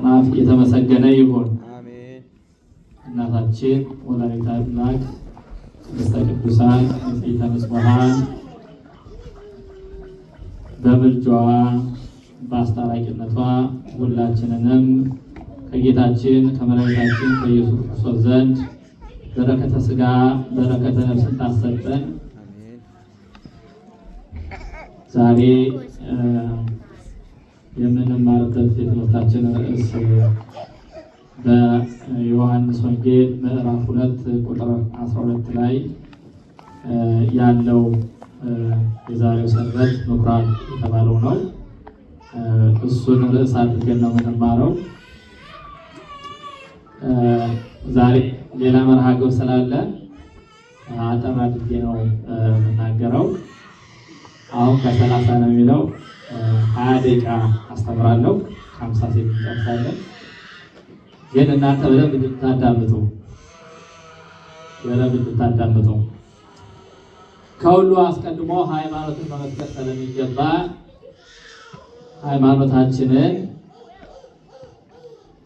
አጽናፍ የተመሰገነ ይሁን። እናታችን ወላዲተ አምላክ ቅድስተ ቅዱሳን ንጽሕተ ንጹሐን በምልጃዋ በአስታራቂነቷ ሁላችንንም ከጌታችን ከመድኃኒታችን ከኢየሱስ ክርስቶስ ዘንድ በረከተ ሥጋ በረከተ ነፍስ ታሰጠን። ዛሬ የምንማርበት የትምህርታችን ርዕስ በዮሐንስ ወንጌል ምዕራፍ 2 ቁጥር 12 ላይ ያለው የዛሬው ሰንበት ምኩራብ የተባለው ነው። እሱን ርዕስ አድርገን ነው የምንማረው። ዛሬ ሌላ መርሃ ግብር ስላለ አጠር አድርጌ ነው የምናገረው። አሁን ከ30 ነው የሚለው 20 ደቂቃ አስተምራለሁ። 50 ሴት እንጨርሳለን። ግን እናንተ በደንብ እንድታዳምጡ ከሁሉ አስቀድሞ ሃይማኖትን መመስከር ስለሚገባ ሃይማኖታችንን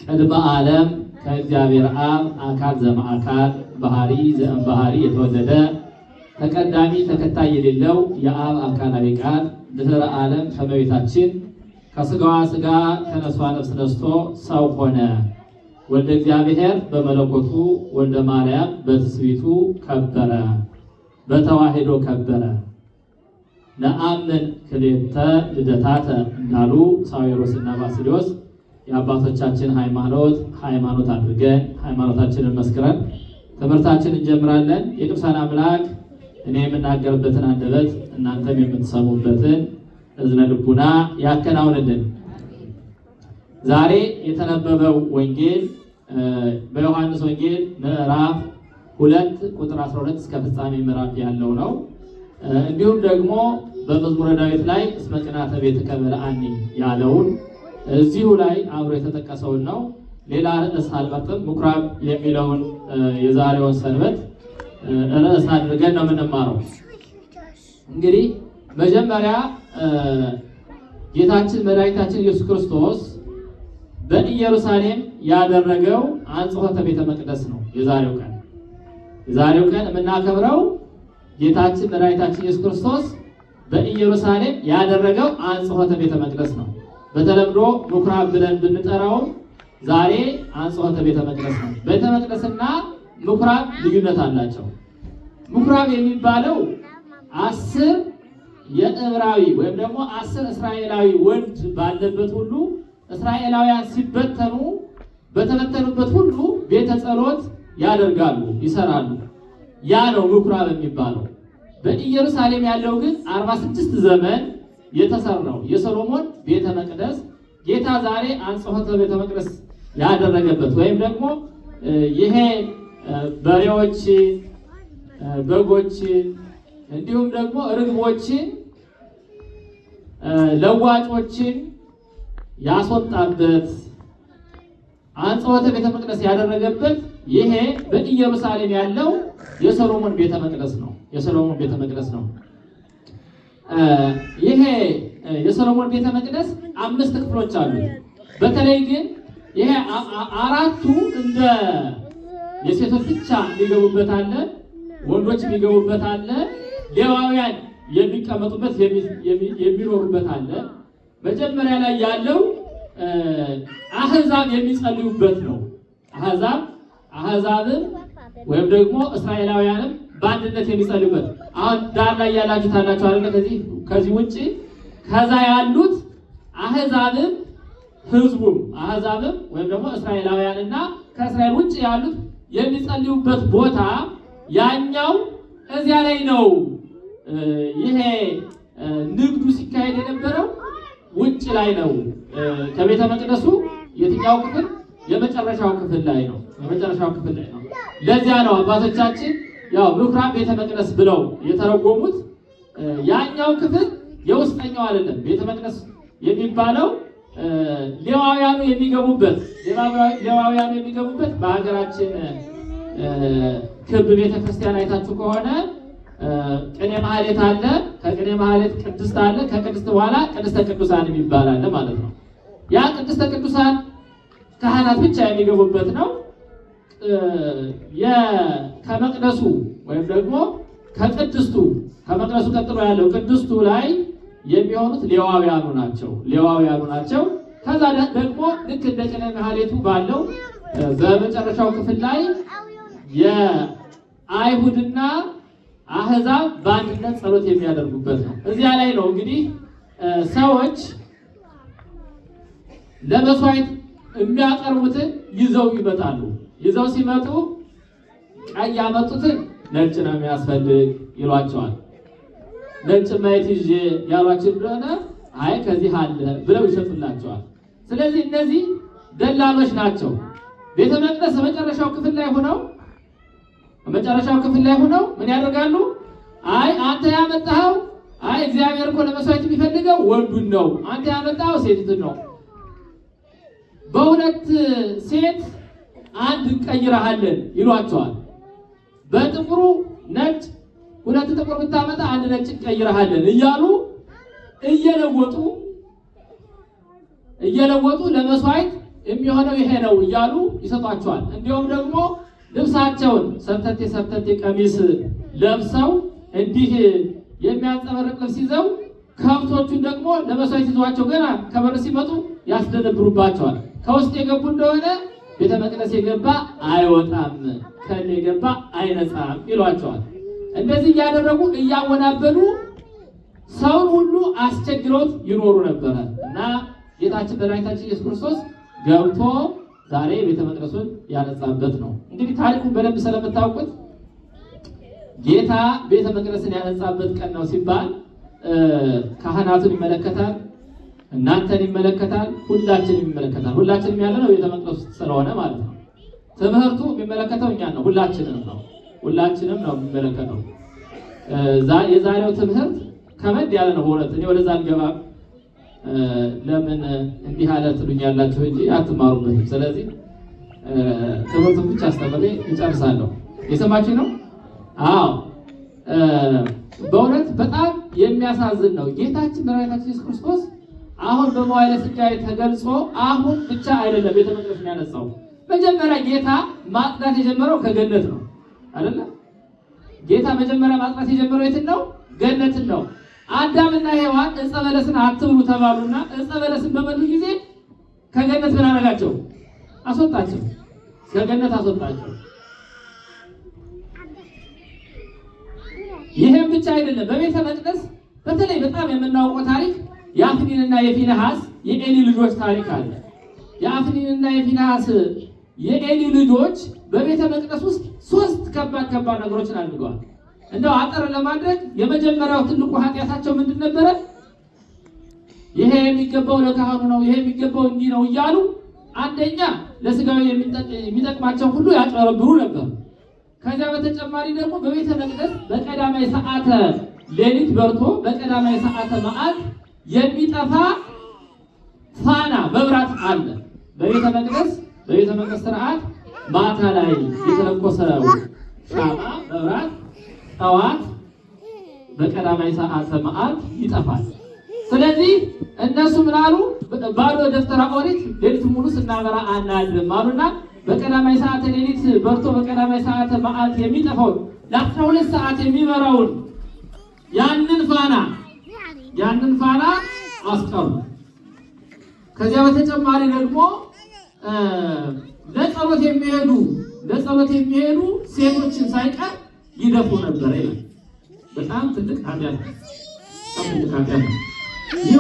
ቅድመ ዓለም ከእግዚአብሔር አብ አካል ዘእምአካል ባህሪ ዘእምባህሪ የተወለደ ተቀዳሚ ተከታይ የሌለው የአብ አካላዊ ቃል ድህረ ዓለም ከመቤታችን ከሥጋዋ ሥጋ ከነፍሷ ነፍስ ነስቶ ሰው ሆነ። ወልደ እግዚአብሔር በመለኮቱ ወልደ ማርያም በትስብእቱ ከበረ፣ በተዋሕዶ ከበረ። ነአምን ክልኤተ ልደታተ እንዳሉ ሳዊሮስና ባስልዮስ የአባቶቻችን ሃይማኖት አድርገን ሃይማኖታችንን መስክረን ትምህርታችንን እንጀምራለን። የቅዱሳን አምላክ እኔ የምናገርበትን አንደበት እናንተም የምትሰሙበትን እዝነ ልቡና ያከናውንልን። ዛሬ የተነበበው ወንጌል በዮሐንስ ወንጌል ምዕራፍ 2 ቁጥር 12 እስከ ፍጻሜ ምዕራፍ ያለው ነው። እንዲሁም ደግሞ በመዝሙረ ዳዊት ላይ እስመ ቅንዓተ ቤትከ በልዐኒ ያለውን እዚሁ ላይ አብሮ የተጠቀሰውን ነው። ሌላ ርዕስ አልመርጥም። ምኩራብ የሚለውን የዛሬውን ሰንበት ርዕስ አድርገን ነው የምንማረው። እንግዲህ መጀመሪያ ጌታችን መድኃኒታችን ኢየሱስ ክርስቶስ በኢየሩሳሌም ያደረገው አንጽሖተ ቤተ መቅደስ ነው። የዛሬው ቀን የምናከብረው ጌታችን መድኃኒታችን ኢየሱስ ክርስቶስ በኢየሩሳሌም ያደረገው አንጽሖተ ቤተ መቅደስ ነው። በተለምዶ ምኩራብ ብለን ብንጠራው ዛሬ አንጽሖተ ቤተ መቅደስ ነው። ቤተ መቅደስና ምኩራብ ልዩነት አላቸው። ምኩራብ የሚባለው 10 የዕብራዊ ወይም ደግሞ 10 እስራኤላዊ ወንድ ባለበት ሁሉ እስራኤላውያን ሲበተኑ በተበተኑበት ሁሉ ቤተ ጸሎት ያደርጋሉ፣ ይሰራሉ። ያ ነው ምኩራብ የሚባለው። በኢየሩሳሌም ያለው ግን 46 ዘመን የተሰራው የሰሎሞን ቤተ መቅደስ ጌታ ዛሬ አንጽሖተ ቤተ መቅደስ ያደረገበት ወይም ደግሞ ይሄ በሬዎችን፣ በጎችን እንዲሁም ደግሞ ርግቦችን፣ ለዋጮችን ያስወጣበት አንጽሖተ ቤተ መቅደስ ያደረገበት ይሄ በኢየሩሳሌም ያለው የሰሎሞን ቤተ መቅደስ ነው። ይሄ የሰሎሞን ቤተ መቅደስ 5 ክፍሎች አሉት። በተለይ ግን ይሄ 4ቱ እንደ የሴቶች ብቻ የሚገቡበት አለ፣ ወንዶች የሚገቡበት አለ፣ ሌዋውያን የሚቀመጡበት የሚኖሩበት አለ። መጀመሪያ ላይ ያለው አሕዛብ የሚጸልዩበት ነው። አሕዛብም ወይም ደግሞ እስራኤላውያንም በአንድነት የሚጸልዩበት። አሁን ዳር ላይ ያላችሁት አላችሁ አይደል? ከዚህ ውጪ ከዛ ያሉት አሕዛብም ሕዝቡም አሕዛብም ወይም ደግሞ እስራኤላውያንና ከእስራኤል ውጪ ያሉት የሚጸልዩበት ቦታ ያኛው እዚያ ላይ ነው። ይሄ ንግዱ ሲካሄድ የነበረው ውጭ ላይ ነው። ከቤተ መቅደሱ የትኛው ክፍል? የመጨረሻው ክፍል ላይ ነው። ለዚያ ነው አባቶቻችን ያው ምኩራብ ቤተ መቅደስ ብለው የተረጎሙት። ያኛው ክፍል የውስጠኛው አይደለም። ቤተ መቅደስ የሚባለው ሌዋውያኑ የሚገቡበት በሀገራችን ክብ ቤተክርስቲያን አይታችሁ ከሆነ ቅኔ ማህሌት አለ። ከቅኔ ማህሌት ቅድስት አለ። ከቅድስት በኋላ ቅድስተ ቅዱሳን የሚባል አለ ማለት ነው። ያ ቅድስተ ቅዱሳን ካህናት ብቻ የሚገቡበት ነው። ከመቅደሱ ወይም ደግሞ ከመቅደሱ ቀጥሎ ያለው ቅድስቱ ላይ የሚሆኑት ሌዋውያኑ ናቸው። ከዛ ደግሞ ልክ እንደ ቅኔ ማህሌቱ ባለው በመጨረሻው ክፍል ላይ የአይሁድና አህዛብ በአንድነት ጸሎት የሚያደርጉበት ነው። እዚያ ላይ ነው እንግዲህ ሰዎች ለመስዋዕት የሚያቀርቡትን ይዘው ይመጣሉ። ይዘው ሲመጡ ቀይ ያመጡትን ነጭ ነው የሚያስፈልግ ይሏቸዋል። ነጭ ማየት ይዤ ያሏቸው እንደሆነ አይ ከዚህ አለ ብለው ይሸጡላቸዋል። ስለዚህ እነዚህ ደላሎች ናቸው። ቤተ መቅደስ መጨረሻው ክፍል ላይ ሆነው ምን ያደርጋሉ? አይ አንተ ያመጣኸው አይ እግዚአብሔር እኮ ለመስዋዕት የሚፈልገው ወንዱን ነው፣ አንተ ያመጣኸው ሴቲቱን ነው። በሁለት ሴት አንድ እንቀይረሃለን ይሏቸዋል። በጥቁሩ ነጭ ሁለት ጥቁር ብታመጣ አንድ ነጭ እንቀይረሃለን እያሉ እየለወጡ ለመስዋዕት የሚሆነው ይሄ ነው እያሉ ይሰጧቸዋል። እንዲሁም ደግሞ ልብሳቸውን ሰርተቴ ቀሚስ ለብሰው እንዲህ የሚያንጸባርቅ ልብስ ይዘው ከብቶቹን ደግሞ ለመስዋዕት ይዟቸው ገና ከበር ሲመጡ ያስደነብሩባቸዋል። ከውስጥ የገቡ እንደሆነ ቤተ መቅደስ የገባ አይወጣም፣ ከሌ የገባ አይነጻም ይሏቸዋል። እንደዚህ እያደረጉ እያወናበሉ ሰውን ሁሉ አስቸግረውት ይኖሩ ነበረ እና ጌታችን መድኃኒታችን ኢየሱስ ክርስቶስ ገብቶ ዛሬ ቤተ መቅደሱን ያነጻበት ነው። እንግዲህ ታሪኩን በደንብ ስለምታውቁት ጌታ ቤተ መቅደስን ያነጻበት ቀን ነው ሲባል ካህናቱን ይመለከታል፣ እናንተን ይመለከታል፣ ሁላችንም ይመለከታል። ሁላችንም ያለ ነው ቤተ መቅደስ ስለሆነ ማለት ነው። ትምህርቱ የሚመለከተው እኛን ነው፣ ሁላችንም ነው የሚመለከተው። የዛሬው ትምህርት ከበድ ያለ ነው በእውነት። እኔ ወደዛ አልገባም። ለምን እንዲህ አለ ትሉኛላችሁ እንጂ አትማሩበትም። ስለዚህ ትምህርቱን ብቻ አስተምሬ እጨርሳለሁ። የሰማችሁ ነው? አዎ በእውነት በጣም የሚያሳዝን ነው። ጌታችን መድኃኒታችን ኢየሱስ ክርስቶስ አሁን በመዋዕለ ሥጋዌ ተገልጾ አሁን ብቻ አይደለም ቤተ መቅደስን ያነጻው። መጀመሪያ ጌታ ማጽዳት የጀመረው ከገነት ነው አይደለ? ጌታ መጀመሪያ ማጽዳት የጀመረው የትን ነው? ገነትን ነው። አዳምና ሔዋን ዕፀ በለስን አትብሉ ተባሉና ዕፀ በለስን በበሉ ጊዜ ከገነት ምን አደረጋቸው? አስወጣቸው። ከገነት አስወጣቸው። ይሄም ብቻ አይደለም። በቤተ መቅደስ በተለይ በጣም የምናውቀው ታሪክ የአፍኒንና የፊንሐስ የኤሊ ልጆች ታሪክ አለ። የአፍኒንና የፊንሐስ የኤሊ ልጆች በቤተ መቅደስ ውስጥ 3 ከባድ ነገሮችን አድርገዋል። እንደው አጠር ለማድረግ የመጀመሪያው ትልቁ ኃጢአታቸው ምንድን ነበረ? ይሄ የሚገባው ለካህኑ ነው፣ ይሄ የሚገባው እንዲህ ነው እያሉ አንደኛ ለስጋዊ የሚጠቅማቸው ሁሉ ያጨረብሩ ነበር። ከዚያ በተጨማሪ ደግሞ በቤተ መቅደስ በቀዳማይ ሰዓተ ሌሊት በርቶ በቀዳማይ ሰዓተ መዓልት የሚጠፋ ፋና መብራት አለ። በቤተ መቅደስ ስርዓት ማታ ላይ የተለኮሰው ሻማ መብራት ጠዋት በቀዳማይ ሰዓተ መዓልት ይጠፋል። ስለዚህ እነሱ ምን አሉ? ባዶ ደብተራ ኦሪት ሌሊት ሙሉ ስናበራ አናድርም አሉና በቀዳማይ ሰዓተ ሌሊት በርቶ በቀዳማይ ሰዓተ መዓልት የሚጠፋው ለ12 ሰዓት የሚበራውን ያንን ፋና አስቀሩ። ከዚያ በተጨማሪ ደግሞ ለጸሎት የሚሄዱ ሴቶችን ሳይቀር ይደፉ ነበር ይላል። በጣም ትልቅ ኃጢአት ነው። ይህ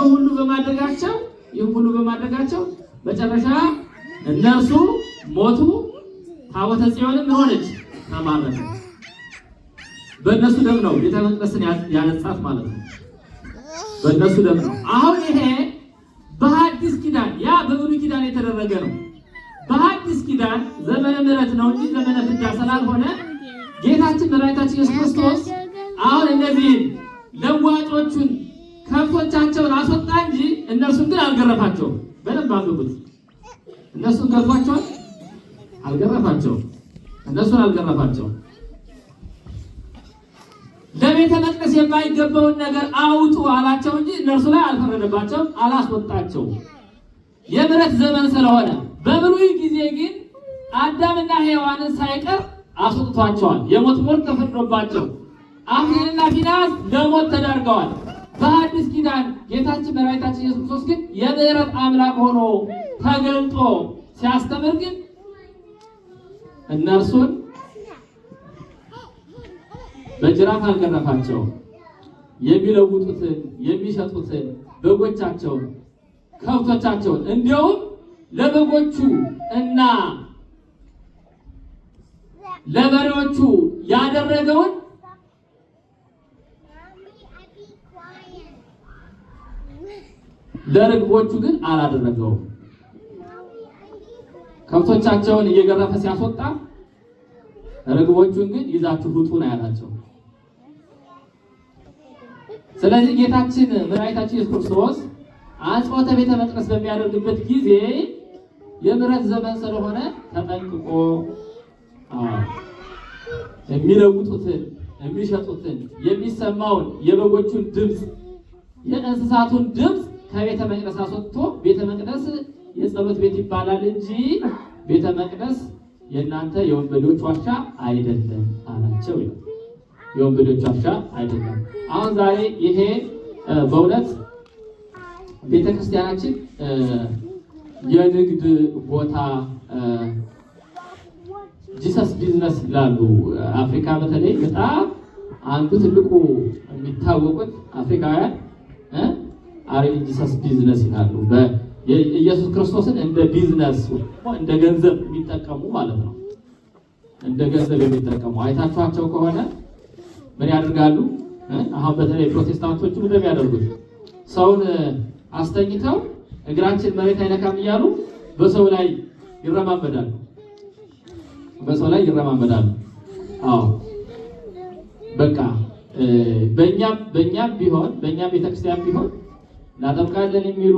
ሁሉ በማድረጋቸው መጨረሻ እነርሱ ሞቱ። ታቦተ ጽዮንም ሆነች ተማረከ። በእነሱ ደም ነው ቤተ መቅደስን ያነጻት ማለት ነው። በእነሱ ደም ነው። አሁን ይሄ በሐዲስ ኪዳን ያ በብሉይ ኪዳን የተደረገ ነው። በሐዲስ ኪዳን ዘመነ ምሕረት ነው እንጂ ዘመነ ፍዳ ስላልሆነ ጌታችን መድኃኒታችን ኢየሱስ ክርስቶስ አሁን እነዚህን ለዋጮቹን ከብቶቻቸውን አስወጣ እንጂ እነርሱን ግን አልገረፋቸውም። በደንብ አንብቡት። እነሱን ገርፏቸዋል? አልገረፋቸውም። ለቤተ መቅደስ የማይገባውን ነገር አውጡ አላቸው እንጂ እነርሱ ላይ አልፈረደባቸውም፣ አላስወጣቸውም። የምሕረት ዘመን ስለሆነ በብሉይ ጊዜ ግን አዳምና ሔዋንን ሳይቀር አስወጥቷቸዋል። የሞት ሞት ተፈርዶባቸው አፍኒንና ፊንሐስ ለሞት ተዳርገዋል። በሐዲስ ኪዳን ጌታችን መድኃኒታችን ኢየሱስ ክርስቶስ ግን የምህረት አምላክ ሆኖ ተገልጦ ሲያስተምር ግን እነርሱን በጅራፍ አልገረፋቸውም። የሚለውጡትን የሚሸጡትን በጎቻቸውን ከብቶቻቸውን እንዲያውም ለበጎቹ እና ለበሬዎቹ ያደረገውን ለርግቦቹ ግን አላደረገውም። ከብቶቻቸውን እየገረፈ ሲያስወጣ ርግቦቹን ግን ይዛችሁ ውጡ ነው ያላቸው። ስለዚህ ጌታችን መድኃኒታችን ኢየሱስ ክርስቶስ አጽዋተ ቤተ መቅደስ በሚያደርግበት ጊዜ የምሕረት ዘመን ስለሆነ ተጠንቅቆ የሚለውጡትን የሚሸጡትን የሚሰማውን የበጎቹን ድምፅ የእንስሳቱን ድምፅ ከቤተ መቅደስ አስወጥቶ ቤተ መቅደስ የጸሎት ቤት ይባላል እንጂ ቤተ መቅደስ የእናንተ የወንበዴዎች ዋሻ አይደለም አላቸው። የወንበዴዎች ዋሻ አይደለም። አሁን ዛሬ ይሄ በእውነት ቤተክርስቲያናችን የንግድ ቦታ ጂሰስ ቢዝነስ ይላሉ። አፍሪካ በተለይ በጣም አንዱ ትልቁ የሚታወቁት አፍሪካውያን ጂሰስ ቢዝነስ ይላሉ። ኢየሱስ ክርስቶስን እንደ ቢዝነስ እንደ ገንዘብ የሚጠቀሙ ማለት ነው። እንደ ገንዘብ የሚጠቀሙ አይታችኋቸው ከሆነ ምን ያደርጋሉ? አሁን በተለይ ፕሮቴስታንቶቹ ምንድነው የሚያደርጉት? ሰውን አስተኝተው እግራችን መሬት አይነካም እያሉ በሰው ላይ ይረማመዳሉ። በሰው ላይ ይረማመዳሉ። አዎ በቃ በእኛም ቢሆን በእኛም ቤተክርስቲያን ቢሆን እናጠምቃለን የሚሉ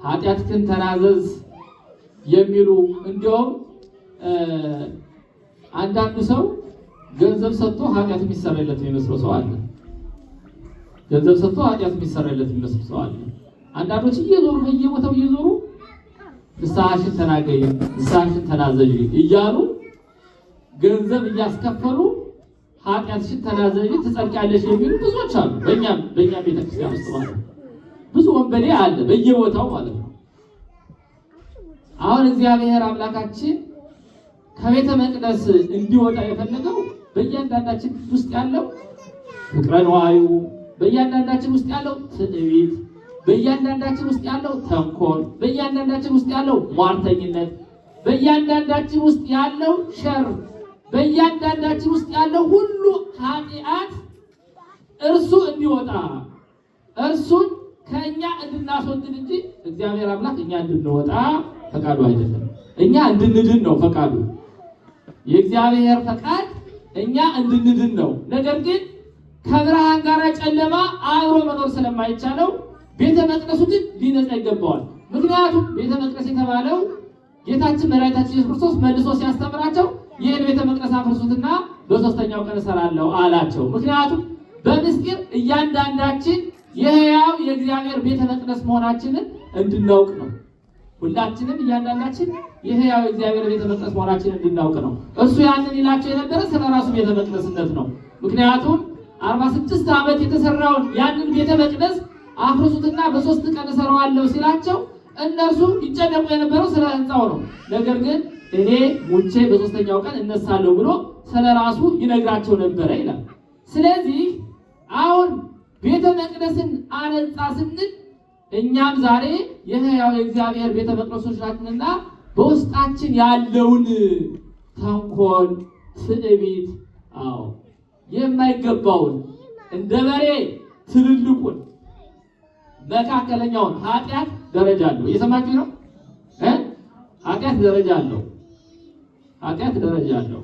ኃጢአትህን ተናዘዝ የሚሉ እንዲያውም አንዳንዱ ሰው ገንዘብ ሰጥቶ ኃጢአት የሚሰራለት የሚመስለው ሰው አለ። ገንዘብ ሰጥቶ ኃጢአት የሚሰራለት የሚመስለው ሰው አለ። አንዳንዶች እየዞሩ በየቦታው እየዞሩ ንስሐሽን ተናገሪ፣ ንስሐሽን ተናዘዥ እያሉ ገንዘብ እያስከፈሉ ኃጢአትሽን ተናዘዥ ትጸድቂያለሽ የሚሉ ብዙዎች አሉ። በእኛም ቤተክርስቲያን ውስጥ ማለት ነው። ብዙ ወንበዴ አለ በየቦታው ማለት ነው። አሁን እግዚአብሔር አምላካችን ከቤተ መቅደስ እንዲወጣ የፈለገው በእያንዳንዳችን ውስጥ ያለው ፍቅረ ነዋዩ፣ በእያንዳንዳችን ውስጥ ያለው ትዕቢት፣ በእያንዳንዳችን ውስጥ ያለው ተንኮል፣ በእያንዳንዳችን ውስጥ ያለው ሟርተኝነት፣ በእያንዳንዳችን ውስጥ ያለው ሸር፣ በእያንዳንዳችን ውስጥ ያለው ሁሉ ኃጢአት እርሱ እንዲወጣ እርሱን ከእኛ እንድናስወግድ እንጂ እግዚአብሔር አምላክ እኛ እንድንወጣ ፈቃዱ አይደለም። እኛ እንድንድን ነው ፈቃዱ። የእግዚአብሔር ፈቃድ እኛ እንድንድን ነው። ነገር ግን ከብርሃን ጋር ጨለማ አብሮ መኖር ስለማይቻለው ቤተ መቅደሱ ግን ሊነጻ ይገባዋል። ምክንያቱም ቤተ መቅደስ የተባለው ጌታችን መድኃኒታችን ኢየሱስ ክርስቶስ መልሶ ሲያስተምራቸው ይህን ቤተ መቅደስ አፍርሱትና በሶስተኛው ቀን እሰራለሁ አላቸው። ምክንያቱም በምስጢር እያንዳንዳችን የሕያው የእግዚአብሔር ቤተ መቅደስ መሆናችንን እንድናውቅ ነው። ሁላችንም እያንዳንዳችን የሕያው የእግዚአብሔር ቤተ መቅደስ መሆናችንን እንድናውቅ ነው። እሱ ያንን ይላቸው የነበረ ስለ ራሱ ቤተ መቅደስነት ነው። ምክንያቱም 46 ዓመት የተሰራውን ያንን ቤተ መቅደስ አፍርሱትና በሶስት ቀን እሰራዋለሁ ሲላቸው እነርሱ ይጨነቁ የነበረው ስለ ሕንፃው ነው። ነገር ግን እኔ ሙቼ በሶስተኛው ቀን እነሳለሁ ብሎ ስለ ራሱ ይነግራቸው ነበረ ይላል። ስለዚህ አሁን ቤተ መቅደስን አነጻ ስንል እኛም ዛሬ የሕያው የእግዚአብሔር ቤተ መቅደሶች ናችንና በውስጣችን ያለውን ተንኮል፣ ትዕቢት፣ የማይገባውን እንደ በሬ ትልልቁን መካከለኛውን ኃጢአት ደረጃ አለው። እየሰማችሁ ነው? ኃጢአት ደረጃ አለው። ኃጢአት ደረጃ አለው።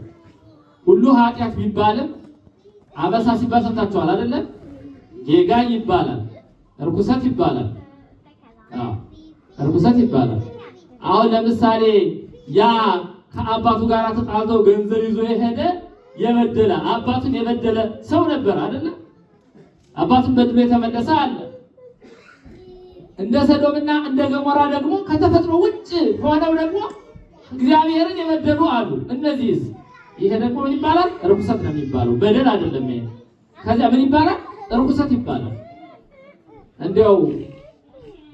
ሁሉ ኃጢአት ቢባልም አበሳ ሲባል ሰምታችኋል አይደለም? ጌጋይ ይባላል፣ እርኩሰት ይባላል። እርኩሰት ይባላል። አሁን ለምሳሌ ያ ከአባቱ ጋር ተጣልቶ ገንዘብ ይዞ የሄደ የበደለ አባቱን የበደለ ሰው ነበር አይደለም? አባቱን በድሎ የተመለሰ አለ። እንደ ሰዶምና እንደ ገሞራ ደግሞ ከተፈጥሮ ውጭ ሆነው ደግሞ እግዚአብሔርን የበደሉ አሉ። እነዚህስ ይሄ ደግሞ ምን ይባላል? ርኩሰት ነው የሚባለው። በደል አይደለም ይሄ። ከዚያ ምን ይባላል? ርኩሰት ይባላል። እንዲያው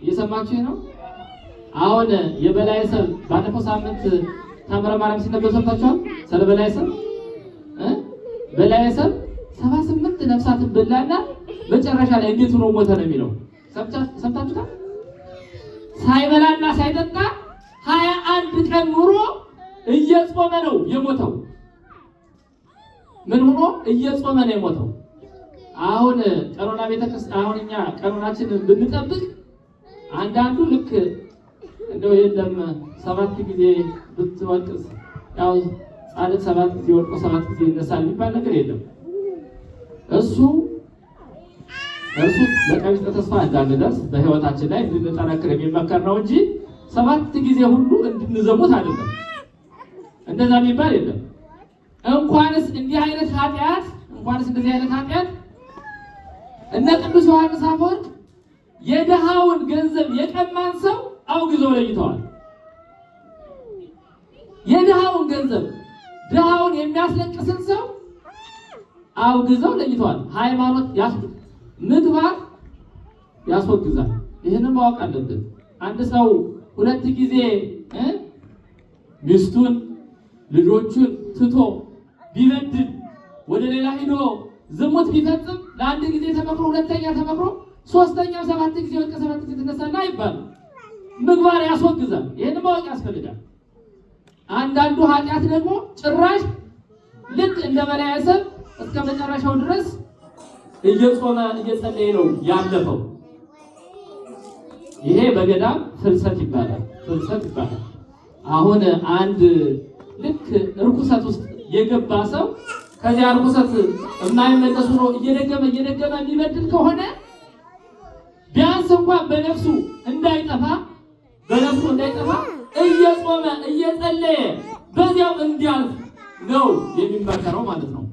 እየሰማችሁ ነው። አሁን የበላይ ሰብ ባለፈው ሳምንት ታምረ ማርያም ሲነበብ ሰምታችኋል። ስለ በላይ ሰብ በላይ ሰብ 78 ነፍሳትን በላና መጨረሻ ላይ እንዴት ሆኖ ሞተ ነው የሚለው። ሰምታችኋል። ሳይበላና ሳይጠጣ 21 ቀን ኑሮ እየጾመ ነው የሞተው። ምን ሆኖ እየጾመ ነው የሞተው። አሁን ቀኖና ቤተክርስቲያን አሁን እኛ ቀኖናችን ብንጠብቅ አንዳንዱ ልክ እንደው የለም 7 ጊዜ ብትወቅስ ያው ጻድቅ 7 ጊዜ ወድቆ 7 ጊዜ ይነሳል የሚባል ነገር የለም። እሱ ለቀቢጸ ተስፋ እንዳንደርስ በህይወታችን ላይ እንድንጠነክር የሚመከር ነው እንጂ 7 ጊዜ ሁሉ እንድንዘሙት አይደለም። እንደዛ የሚባል የለም። እንኳንስ እንደዚህ አይነት ኃጢአት እነ ቅዱስ ዮሐንስ አፈወርቅ የድሃውን ገንዘብ የቀማን ሰው አውግዘው ለይተዋል። የድሃውን ገንዘብ ድሃውን የሚያስለቅስን ሰው አውግዘው ለይተዋል። ሃይማኖት ምግባር ያስወግዛል። ይህንን ማወቅ አለብን። አንድ ሰው 2 ጊዜ ሚስቱን ልጆቹን ትቶ ቢበድል ወደ ሌላ ሄዶ ዝሙት ቢፈጽም ለአንድ ጊዜ ተመክሮ ሁለተኛ ተመክሮ ሶስተኛው 7 ጊዜ ወድቀ 7 ጊዜ ተነሳና ይባላል። ምግባር ያስወግዛል። ይህንን ማወቅ ያስፈልጋል። አንዳንዱ ኃጢአት ደግሞ ጭራሽ ልክ እንደ በላይ ሰብ እስከ መጨረሻው ድረስ እየጾመ እየጸለየ ነው ያለፈው። ይሄ በገዳም ፍልሰት ይባላል። አሁን አንድ ልክ ርኩሰት ውስጥ የገባ ሰው ከዚያ ርኩሰት የማይመለስ ሆኖ እየደገመ የሚበድል ከሆነ ቢያንስ እንኳን በነፍሱ እንዳይጠፋ እየጾመ እየጸለየ በዚያው እንዲያልፍ ነው የሚመከረው ማለት ነው።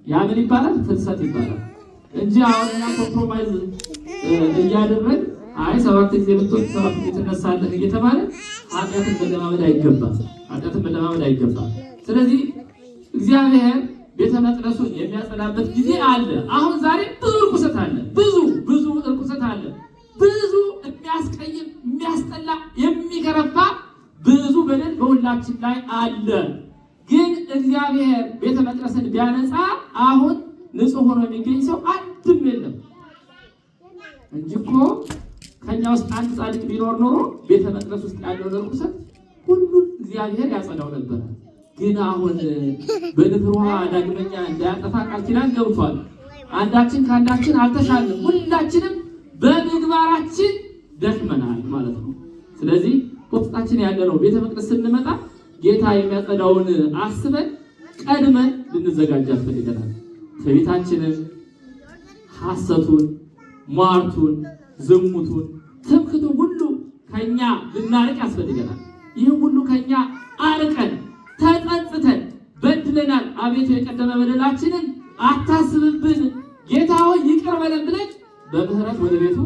ያ ምን ይባላል? ፍልሰት ይባላል እንጂ አሁንና ኮምፕሮማይዝ እያደረግን 7 ጊዜ ብትወጥ 7 ጊዜ ትነሳለህ እየተባለ ኃጢአትን መለማመድ አይገባም። ስለዚህ እግዚአብሔር ቤተ መቅደሱን የሚያጸዳበት ጊዜ አለ። አሁን ዛሬ ብዙ ርኩሰት አለ። ብዙ ርኩሰት አለ። ብዙ የሚያስቀይም የሚያስጠላ የሚገረፋ ብዙ በደል በሁላችን ላይ አለ። ግን እግዚአብሔር ቤተ መቅደስን ቢያነጻ አሁን ንጹህ ሆኖ የሚገኝ ሰው አንድም የለም እንጂ እኮ ከኛ ውስጥ አንድ ጻድቅ ቢኖር ኖሮ ቤተ መቅደስ ውስጥ ያለው ርኩሰት ሁሉን እግዚአብሔር ያጸዳው ነበር። ግን አሁን በንፍር ውሃ ዳግመኛ እንዳያጠፋ ቃል ኪዳን ገብቷል። አንዳችን ከአንዳችን አልተሻለም። ሁላችንም በምግባራችን ደክመናል ማለት ነው። ስለዚህ በውስጣችን ያለነው ቤተ መቅደስ ስንመጣ ጌታ የሚያጸዳውን አስበን ቀድመን ልንዘጋጅ ያስፈልገናል። ትዕቢታችንን፣ ሐሰቱን፣ ሟርቱን፣ ዝሙቱን፣ ትምክህቱን ሁሉ ከኛ ልናርቅ ያስፈልገናል። ይህም ሁሉ ከኛ አርቀን ተጸጽተን በድለናል፣ አቤቱ የቀደመ በደላችንን አታስብብን፣ ጌታ ሆይ ይቅር በለን ብለን በምህረት ወደ ቤቱ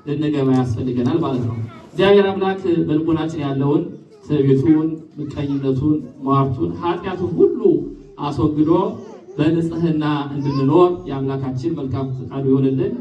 ልንገባ ያስፈልገናል ማለት ነው። እግዚአብሔር አምላክ በልቦናችን ያለውን ትዕቢቱን፣ ምቀኝነቱን፣ ሟርቱን፣ ኃጢአቱን ሁሉ አስወግዶ በንጽህና እንድንኖር የአምላካችን መልካም ፈቃዱ ይሆንልን።